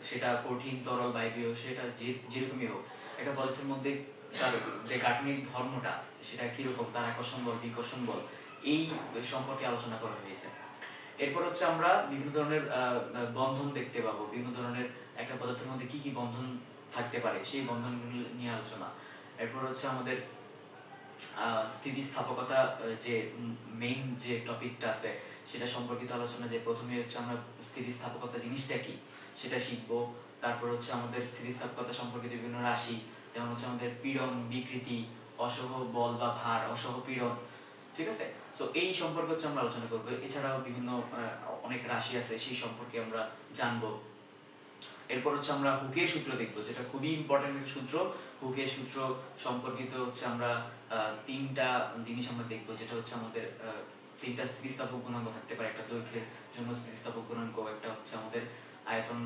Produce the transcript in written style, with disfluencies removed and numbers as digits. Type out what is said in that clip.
সেটা কঠিন, তরল, বায়বীয়, সেটা যেরকমই হোক, একটা পদার্থের মধ্যে তার যে গাঠনিক ধর্মটা সেটা কিরকম, তার আকর্ষণ বল, বিকর্ষণ বল, এই সম্পর্কে আলোচনা করা হয়েছে। এরপর হচ্ছে আমরা বিভিন্ন ধরনের বন্ধন দেখতে পাবো, বিভিন্ন ধরনের একটা পদার্থের মধ্যে কি কি বন্ধন থাকতে পারে সেই বন্ধনগুলো নিয়ে আলোচনা। এরপর হচ্ছে আমাদের স্থিতিস্থাপকতা, যে মেইন যে টপিকটা আছে সেটা সম্পর্কিত আলোচনা, যে প্রথমে হচ্ছে আমরা স্থিতিস্থাপকতা জিনিসটা কি সেটা শিখবো। তারপর হচ্ছে আমাদের স্থিতিস্থাপকতা সম্পর্কিত বিভিন্ন রাশি, যেমন হচ্ছে আমাদের পীড়ন, বিকৃতি, অসহ বল বা ভার, অসহ পীড়ন, ঠিক আছে। তো এই সম্পর্কে হচ্ছে আমরা আলোচনা করবো। এছাড়াও বিভিন্ন অনেক রাশি আছে, সেই সম্পর্কে আমরা জানবো। এরপর হচ্ছে আমরা হুকের সূত্র দেখবো, যেটা খুবই ইম্পর্টেন্ট একটা সূত্র। হুকের সূত্র সম্পর্কিত হচ্ছে আমরা তিনটা জিনিস আমরা দেখবো, যেটা হচ্ছে আমাদের তিনটা স্থিতিস্থাপক গুণাঙ্ক থাকতে পারে একটা দৈর্ঘ্যের জন্য। স্থিতিস্থাপক গুণাঙ্ক একটা হচ্ছে আমাদের আয়তন